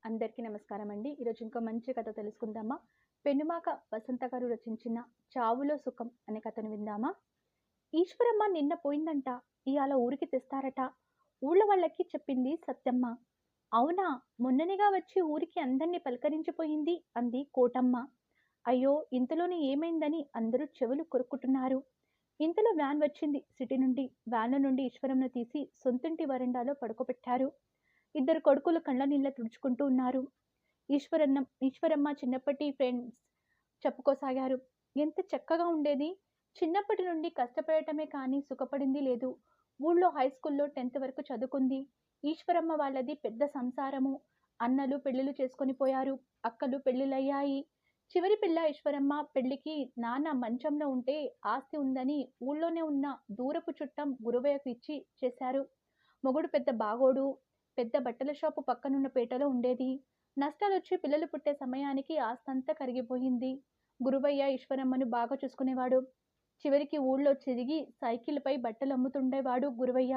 అందరికీ నమస్కారం అండి. ఈరోజు ఇంకో మంచి కథ తెలుసుకుందామా? పెనుమాక వసంత గారు రచించిన 'చావులో సుఖం' అనే కథను విందామా? ఈశ్వరమ్మ నిన్న పోయిందంట. ఇయాల ఊరికి తెస్తారట. ఊళ్ళో వాళ్ళకి చెప్పింది సత్యమ్మ. అవునా? మొన్ననేగా వచ్చి ఊరికి అందర్నీ పలకరించిపోయింది అంది కోటమ్మ. అయ్యో! ఇంతలోనే ఏమైందని అందరూ చెవులు కొరుక్కుంటున్నారు. ఇంతలో వ్యాన్ వచ్చింది సిటీ నుండి. వ్యాన్‌లో నుండి ఈశ్వరమ్మను తీసి సొంతింటి వరండాలో పడుకోబెట్టారు. ఇద్దరు కొడుకులు కళ్ళ నీళ్లు తుడుచుకుంటూ ఉన్నారు. ఈశ్వరమ్మ చిన్నప్పటి ఫ్రెండ్స్ చెప్పుకోసాగారు. ఎంత చక్కగా ఉండేది. చిన్నప్పటి నుండి కష్టపడటమే కానీ సుఖపడింది లేదు. ఊళ్ళో హైస్కూల్లో 10th వరకు చదువుకుంది. ఈశ్వరమ్మ వాళ్ళది పెద్ద సంసారము. అన్నలు పెళ్లిళ్ళు చేసుకొని పోయారు. అక్కలు పెళ్లిళ్ళయ్యాయి. చివరి పిల్ల ఈశ్వరమ్మ పెళ్లికి నాన్న మంచంలో ఉంటే ఆస్తి ఉందని ఊళ్ళోనే ఉన్న దూరపు చుట్టం గురవయ్యకు ఇచ్చి చేశారు. మొగుడు పెద్ద బాగోడు. పెద్ద బట్టల షాపు పక్కనున్న పేటలో ఉండేది. నష్టాలొచ్చి పిల్లలు పుట్టే సమయానికి ఆస్తంతా కరిగిపోయింది. గురువయ్య ఈశ్వరమ్మను బాగా చూసుకునేవాడు. చివరికి ఊళ్ళో తిరిగి సైకిల్‌పై బట్టలమ్ముతుండేవాడు గురవయ్య.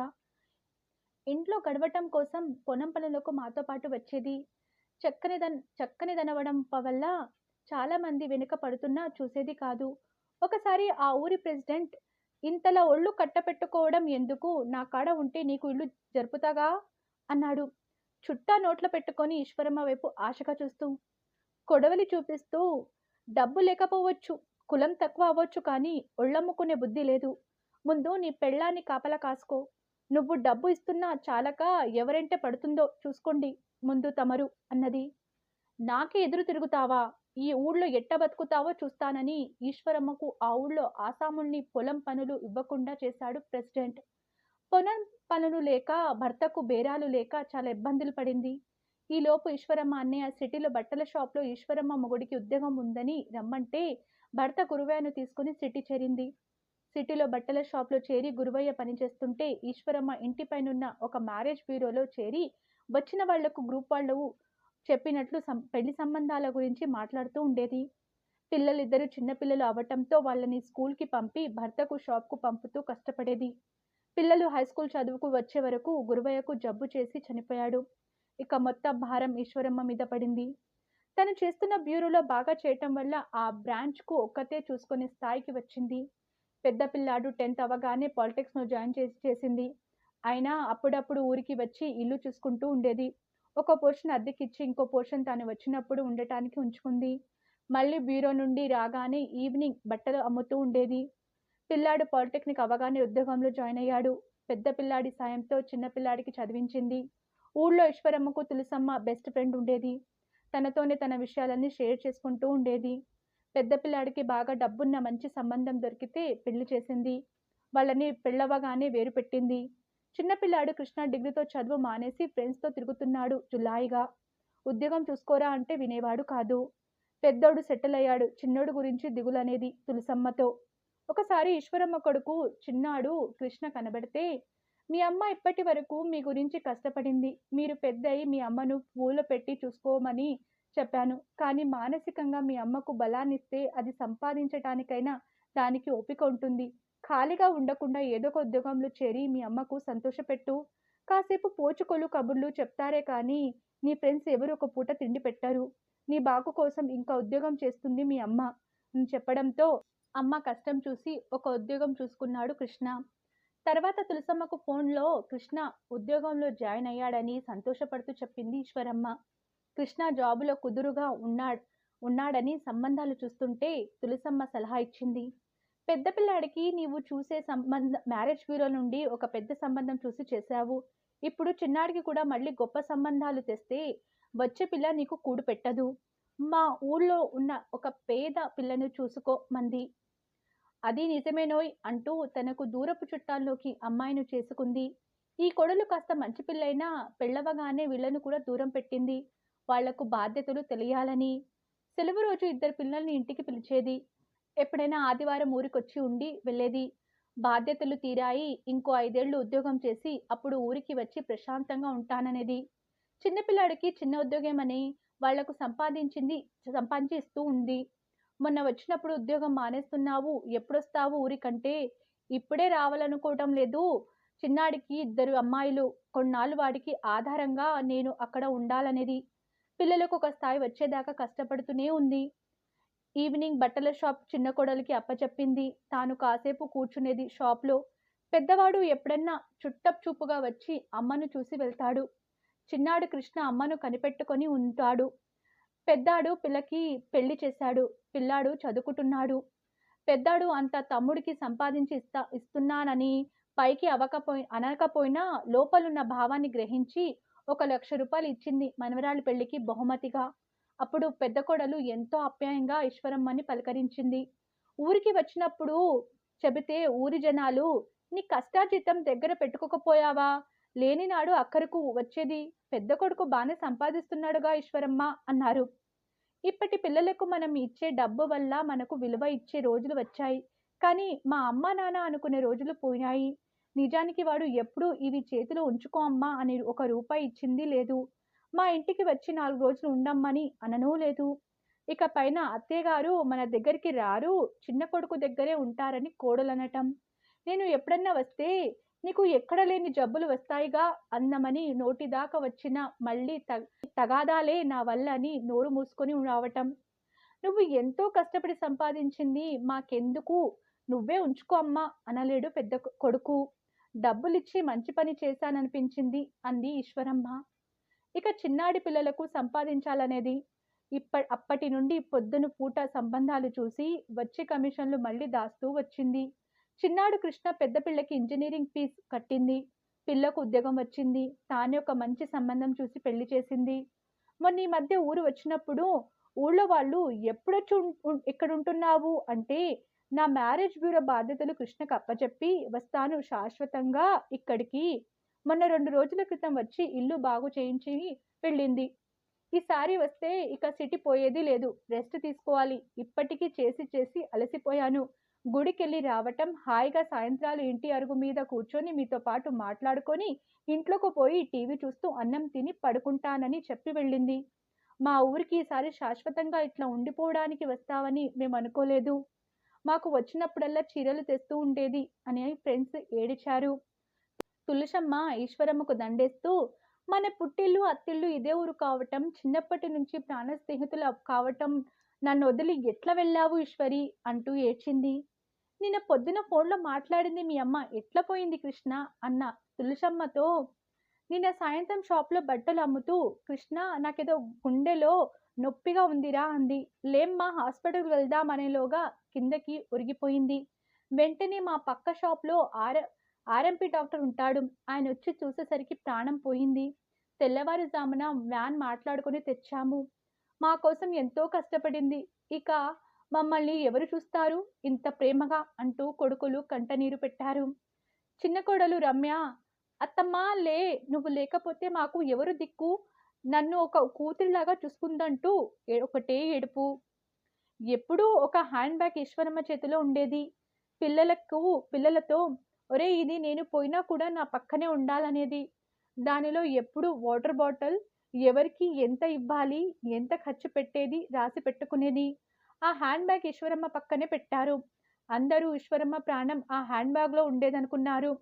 ఇంట్లో గడవటం కోసం పొలం పనులకు మాతో పాటు వచ్చేది. చక్కనిదనవడం వల్ల చాలా మంది వెనుక పడుతున్నా చూసేది కాదు. ఒకసారి ఆ ఊరి ప్రెసిడెంట్ ఇంతలా ఒళ్ళు కట్టపెట్టుకోవడం ఎందుకు? నా కాడ ఉంటే నీకు ఇల్లు జరుపుతాగా అన్నాడు. చుట్టా నోట్లో పెట్టుకొని ఈశ్వరమ్మ వైపు ఆశగా చూస్తూ, కొడవలి చూపిస్తూ డబ్బు లేకపోవచ్చు, కులం తక్కువ అవ్వచ్చు కానీ ఒళ్ళమ్ముకునే బుద్ధి లేదు. ముందు నీ పెళ్ళాన్ని కాపలా కాసుకో. నువ్వు డబ్బు ఇస్తున్నా చాలక ఎవరంటే పడుతుందో చూసుకోండి ముందు తమరు అన్నది. నాకే ఎదురు తిరుగుతావా? ఈ ఊళ్ళో ఎట్ట బతుకుతావో చూస్తానని ఈశ్వరమ్మకు ఆ ఊళ్ళో ఆసాముల్ని పొలం పనులు ఇవ్వకుండా చేశాడు ప్రెసిడెంట్. పొలం పనులు లేక, భర్తకు బేరాలు లేక చాలా ఇబ్బందులు పడింది. ఈలోపు ఈశ్వరమ్మ అన్నయ్య సిటీలో బట్టల షాప్‌లో ఈశ్వరమ్మ మొగుడికి ఉద్యోగం ఉందని రమ్మంటే భర్త గురువయ్యను తీసుకుని సిటీ చేరింది. సిటీలో బట్టల షాప్‌లో చేరి గురువయ్య పనిచేస్తుంటే ఈశ్వరమ్మ ఇంటి పైనున్న ఒక మ్యారేజ్ బ్యూరోలో చేరి వచ్చిన వాళ్లకు గ్రూప్ వాళ్ళు చెప్పినట్లు పెళ్లి సంబంధాల గురించి మాట్లాడుతూ ఉండేది. పిల్లలిద్దరూ చిన్నపిల్లలు అవ్వటంతో వాళ్ళని స్కూల్‌కి పంపి భర్తకు షాప్‌కు పంపుతూ కష్టపడేది. పిల్లలు హైస్కూల్ చదువుకు వచ్చే వరకు గురువయ్యకు జబ్బు చేసి చనిపోయాడు. ఇక మొత్తం భారం ఈశ్వరమ్మ మీద పడింది. తను చేస్తున్న బ్యూరోలో బాగా చేయటం వల్ల ఆ బ్రాంచ్‌కు ఒక్కతే చూసుకునే స్థాయికి వచ్చింది. పెద్ద పిల్లాడు 10th అవ్వగానే పాలిటిక్స్‌లో జాయిన్ చేసింది. అయినా అప్పుడప్పుడు ఊరికి వచ్చి ఇల్లు చూసుకుంటూ ఉండేది. ఒక పోర్షన్ అద్దెకిచ్చి ఇంకో పోర్షన్ తాను వచ్చినప్పుడు ఉండటానికి ఉంచుకుంది. మళ్ళీ బ్యూరో నుండి రాగానే ఈవినింగ్ బట్టలు అమ్ముతూ ఉండేది. పిల్లాడు పాలిటెక్నిక్ అవ్వగానే ఉద్యోగంలో జాయిన్ అయ్యాడు. పెద్ద పిల్లాడి సాయంతో చిన్న పిల్లాడికి చదివించింది. ఊళ్ళో ఈశ్వరమ్మకు తులసమ్మ బెస్ట్ ఫ్రెండ్ ఉండేది. తనతోనే తన విషయాలన్నీ షేర్ చేసుకుంటూ ఉండేది. పెద్ద పిల్లాడికి బాగా డబ్బున్న మంచి సంబంధం దొరికితే పెళ్లి చేసింది. వాళ్ళని పెళ్ళవగానే వేరు పెట్టింది. చిన్న పిల్లాడు కృష్ణ డిగ్రీతో చదువు మానేసి ఫ్రెండ్స్‌తో తిరుగుతున్నాడు జులాయిగా. ఉద్యోగం చూసుకోరా అంటే వినేవాడు కాదు. పెద్దోడు సెటిల్ అయ్యాడు. చిన్నోడు గురించి దిగులనేది తులసమ్మతో. ఒకసారి ఈశ్వరమ్మ కొడుకు చిన్నాడు కృష్ణ కనబడితే, మీ అమ్మ ఇప్పటి వరకు మీ గురించి కష్టపడింది. మీరు పెద్దయి మీ అమ్మను పూలో పెట్టి చూసుకోమని చెప్పాను. కానీ మానసికంగా మీ అమ్మకు బలాన్నిస్తే అది సంపాదించటానికైనా దానికి ఓపిక ఉంటుంది. ఖాళీగా ఉండకుండా ఏదో ఒక ఉద్యోగంలో చేరి మీ అమ్మకు సంతోషపెట్టు. కాసేపు పోచుకోలు కబుర్లు చెప్తారే కానీ నీ ఫ్రెండ్స్ ఎవరు ఒక పూట తిండి పెట్టరు. నీ బాగు కోసం ఇంకా ఉద్యోగం చేస్తుంది మీ అమ్మ అని చెప్పడంతో అమ్మ కష్టం చూసి ఒక ఉద్యోగం చూసుకున్నాడు కృష్ణ. తర్వాత తులసమ్మకు ఫోన్‌లో కృష్ణ ఉద్యోగంలో జాయిన్ అయ్యాడని సంతోషపడుతూ చెప్పింది ఈశ్వరమ్మ. కృష్ణ జాబులో కుదురుగా ఉన్నాడని సంబంధాలు చూస్తుంటే తులసమ్మ సలహా ఇచ్చింది. పెద్ద పిల్లాడికి నీవు చూసే మ్యారేజ్ బ్యూరో నుండి ఒక పెద్ద సంబంధం చూసి చేశావు. ఇప్పుడు చిన్నాడికి కూడా మళ్ళీ గొప్ప సంబంధాలు తెస్తే వచ్చే పిల్ల నీకు కూడు పెట్టదు. మా ఊళ్ళో ఉన్న ఒక పేద పిల్లను చూసుకోమంది. అది నిజమేనోయ్ అంటూ తనకు దూరపు చుట్టాల్లోకి అమ్మాయిని చేసుకుంది. ఈ కోడలు కాస్త మంచి పిల్లైనా పెళ్ళవగానే వీళ్ళను కూడా దూరం పెట్టింది. వాళ్లకు బాధ్యతలు తెలియాలని. సెలవు రోజు ఇద్దరు పిల్లల్ని ఇంటికి పిలిచేది. ఎప్పుడైనా ఆదివారం ఊరికొచ్చి ఉండి వెళ్ళేది. బాధ్యతలు తీరాయి. ఇంకో 5 ఏళ్లు ఉద్యోగం చేసి అప్పుడు ఊరికి వచ్చి ప్రశాంతంగా ఉంటాననేది. చిన్నపిల్లాడికి చిన్న ఉద్యోగమని వాళ్లకు సంపాదించి ఇస్తూ ఉంది. మొన్న వచ్చినప్పుడు ఉద్యోగం మానేస్తున్నావు, ఎప్పుడొస్తావు ఊరికంటే, ఇప్పుడే రావాలనుకోవటం లేదు. చిన్నాడికి 2 అమ్మాయిలు. కొన్నాళ్ళు వాడికి ఆధారంగా నేను అక్కడ ఉండాలనేది. పిల్లలకు ఒక స్థాయి వచ్చేదాకా కష్టపడుతూనే ఉంది. ఈవినింగ్ బట్టల షాప్ చిన్న కోడలికి అప్పచెప్పింది. తాను కాసేపు కూర్చునేది షాప్‌లో. పెద్దవాడు ఎప్పుడన్నా చుట్టపు చూపుగా వచ్చి అమ్మను చూసి వెళ్తాడు. చిన్నాడు కృష్ణ అమ్మను కనిపెట్టుకొని ఉంటాడు. పెద్దాడు పిల్లకి పెళ్లి చేశాడు. పిల్లాడు చదువుకుంటున్నాడు. పెద్దాడు అంత తమ్ముడికి సంపాదించి ఇస్తున్నానని పైకి అనకపోయినా లోపలున్న భావాన్ని గ్రహించి ఒక ₹1,00,000 ఇచ్చింది మనవరాలి పెళ్లికి బహుమతిగా. అప్పుడు పెద్ద కోడలు ఎంతో ఆప్యాయంగా ఈశ్వరమ్మని పలకరించింది. ఊరికి వచ్చినప్పుడు చెబితే ఊరి జనాలు నీ కష్టార్జితం దగ్గర పెట్టుకోకపోయావా? లేనినాడు అక్కరకు వచ్చేది. పెద్ద కొడుకు బానే సంపాదిస్తున్నాడుగా ఈశ్వరమ్మ అన్నారు. ఇప్పటి పిల్లలకు మనం ఇచ్చే డబ్బు వల్ల మనకు విలువ ఇచ్చే రోజులు వచ్చాయి. కానీ మా అమ్మ నాన్న అనుకునే రోజులు పోయాయి. నిజానికి వాడు ఎప్పుడూ ఇవి చేతిలో ఉంచుకో అమ్మా అని ఒక రూపాయి ఇచ్చింది లేదు. మా ఇంటికి వచ్చి 4 రోజులు ఉండమ్మని అననూ లేదు. ఇక పైన అత్తయ్యగారు మన దగ్గరికి రారు, చిన్న కొడుకు దగ్గరే ఉంటారని కోడలనటం. నేను ఎప్పుడన్నా వస్తే నీకు ఎక్కడ లేని జబ్బులు వస్తాయిగా అందమని నోటిదాకా వచ్చిన మళ్ళీ తగాదాలే నా వల్ల అని నోరు మూసుకొని రావటం. నువ్వు ఎంతో కష్టపడి సంపాదించింది మాకెందుకు? నువ్వే ఉంచుకో అమ్మా అనలేడు పెద్ద కొడుకు. డబ్బులిచ్చి మంచి పని చేశాననిపించింది అంది ఈశ్వరమ్మ. ఇక చిన్నాడి పిల్లలకు సంపాదించాలనేది. అప్పటి నుండి పొద్దున పూట సంబంధాలు చూసి వచ్చే కమిషన్లు మళ్ళీ దాస్తూ వచ్చింది. చిన్నాడు కృష్ణ పెద్ద పిల్లకి ఇంజినీరింగ్ ఫీజు కట్టింది. పిల్లకు ఉద్యోగం వచ్చింది. తానే ఒక మంచి సంబంధం చూసి పెళ్లి చేసింది. మొన్న ఈ మధ్య ఊరు వచ్చినప్పుడు ఊళ్ళో వాళ్ళు ఎప్పుడొచ్చి ఇక్కడుంటున్నావు అంటే నా మ్యారేజ్ బ్యూరో బాధ్యతలు కృష్ణకు అప్పచెప్పి వస్తాను శాశ్వతంగా ఇక్కడికి. మొన్న 2 రోజుల క్రితం వచ్చి ఇల్లు బాగు చేయించి వెళ్ళింది. ఈసారి వస్తే ఇక సిటీ పోయేది లేదు. రెస్ట్ తీసుకోవాలి. ఇప్పటికీ చేసి చేసి అలసిపోయాను. గుడికెళ్ళి రావటం, హాయిగా సాయంత్రాలు ఇంటి అరుగు మీద కూర్చొని మీతో పాటు మాట్లాడుకొని ఇంట్లోకి పోయి టీవీ చూస్తూ అన్నం తిని పడుకుంటానని చెప్పి వెళ్ళింది. మా ఊరికి ఈసారి శాశ్వతంగా ఇట్లా ఉండిపోవడానికి వస్తావని మేమనుకోలేదు. మాకు వచ్చినప్పుడల్లా చీరలు తెస్తూ ఉండేది అని ఫ్రెండ్స్ ఏడిచారు. తులసమ్మ ఈశ్వరమ్మకు దండేస్తూ మన పుట్టిల్లు అత్తిల్లు ఇదే ఊరు కావటం, చిన్నప్పటి నుంచి ప్రాణ స్నేహితులు కావటం నన్ను వదిలి ఎట్లా వెళ్ళావు ఈశ్వరి అంటూ ఏడ్చింది. నిన్న పొద్దున ఫోన్లో మాట్లాడింది మీ అమ్మ ఎట్లా పోయింది కృష్ణ అన్న తులసమ్మతో. నిన్న సాయంత్రం షాప్లో బట్టలు అమ్ముతూ కృష్ణ నాకేదో గుండెలో నొప్పిగా ఉందిరా అంది. లేమ్మా హాస్పిటల్కి వెళ్దాం అనేలోగా కిందకి ఒరిగిపోయింది. వెంటనే మా పక్క షాప్లో ఆర్ఎంపీ డాక్టర్ ఉంటాడు. ఆయన వచ్చి చూసేసరికి ప్రాణం పోయింది. తెల్లవారుజామున వ్యాన్ మాట్లాడుకొని తెచ్చాము. మా కోసం ఎంతో కష్టపడింది. ఇక మమ్మల్ని ఎవరు చూస్తారు ఇంత ప్రేమగా అంటూ కొడుకులు కంటనీరు పెట్టారు. చిన్న కోడలు రమ్య అత్తమ్మా లే, నువ్వు లేకపోతే మాకు ఎవరు దిక్కు? నన్ను ఒక కూతురిలాగా చూసుకుందంటూ ఒకటే ఏడుపు. ఎప్పుడూ ఒక హ్యాండ్ బ్యాగ్ ఈశ్వరమ్మ చేతిలో ఉండేది. పిల్లలతో ఒరే ఇది నేను పోయినా కూడా నా పక్కనే ఉండాలనేది. దానిలో ఎప్పుడు వాటర్ బాటిల్, ఎవరికి ఎంత ఇవ్వాలి, ఎంత ఖర్చు పెట్టేది రాసి పెట్టుకునేది. ఆ హ్యాండ్ బ్యాగ్ ఈశ్వరమ్మ పక్కనే పెట్టారు. అందరూ ఈశ్వరమ్మ ప్రాణం ఆ హ్యాండ్ బ్యాగ్లో ఉండేదనుకున్నారు.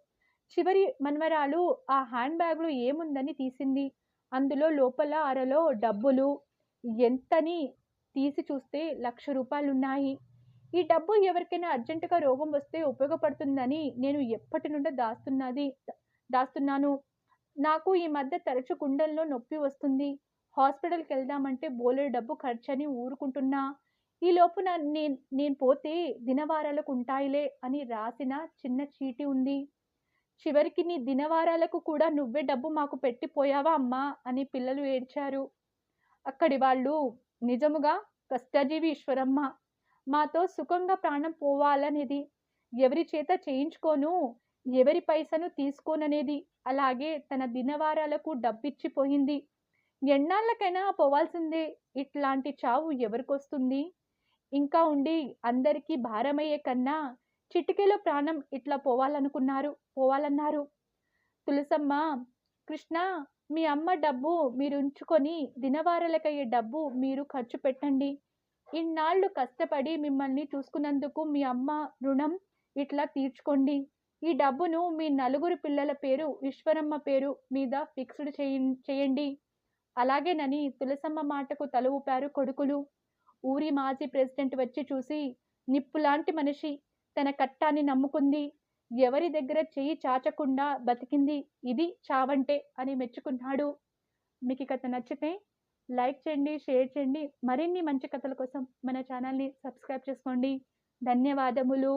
చివరి మన్మరాలు ఆ హ్యాండ్ బ్యాగ్లో ఏముందని తీసింది. అందులో లోపల అరలో డబ్బులు ఎంతని తీసి చూస్తే ₹1,00,000 ఈ డబ్బు ఎవరికైనా అర్జెంటుగా రోగం వస్తే ఉపయోగపడుతుందని నేను ఎప్పటి నుండో దాస్తున్నాను. నాకు ఈ మధ్య తరచు గుండెల్లో నొప్పి వస్తుంది. హాస్పిటల్కి వెళ్దామంటే బోలెడు డబ్బు ఖర్చని ఊరుకుంటున్నా. ఈ లోపున నేను పోతే దినవారాలకు ఉంటాయిలే అని రాసిన చిన్న చీటీ ఉంది. చివరికి నీ దినవారాలకు కూడా నువ్వే డబ్బు మాకు పెట్టిపోయావా అమ్మా అని పిల్లలు ఏడ్చారు. అక్కడి వాళ్ళు నిజముగా కష్టజీవి ఈశ్వరమ్మ. మాతో సుఖంగా ప్రాణం పోవాలనేది. ఎవరి చేత చేయించుకోను, ఎవరి పైసను తీసుకోననేది. అలాగే తన దినవారాలకు డబ్బిచ్చిపోయింది. ఎన్నాళ్ళకైనా పోవాల్సిందే. ఇట్లాంటి చావు ఎవరికొస్తుంది? ఇంకా ఉండి అందరికీ భారమయ్యే కన్నా చిటికెలో ప్రాణం ఇట్లా పోవాలన్నారు. తులసమ్మ కృష్ణ మీ అమ్మ డబ్బు మీరుంచుకొని దినవారాలకయ్యే డబ్బు మీరు ఖర్చు పెట్టండి. ఇన్నాళ్ళు కష్టపడి మిమ్మల్ని చూసుకున్నందుకు మీ అమ్మ రుణం ఇట్లా తీర్చుకోండి. ఈ డబ్బును మీ 4 పిల్లల పేరు ఈశ్వరమ్మ పేరు మీద ఫిక్స్డ్ చేయండి అలాగేనని తులసమ్మ మాటకు తల ఊపారు కొడుకులు. ఊరి మాజీ ప్రెసిడెంట్ వచ్చి చూసి, నిప్పులాంటి మనిషి, తన కట్టాన్ని నమ్ముకుంది, ఎవరి దగ్గర చెయ్యి చాచకుండా బతికింది, ఇది చావంటే అని మెచ్చుకున్నాడు. మీకు ఈ కథ నచ్చితే లైక్ చేయండి, షేర్ చేయండి. మరిన్ని మంచి కథల కోసం మన ఛానల్‌ని సబ్స్క్రైబ్ చేసుకోండి. ధన్యవాదములు.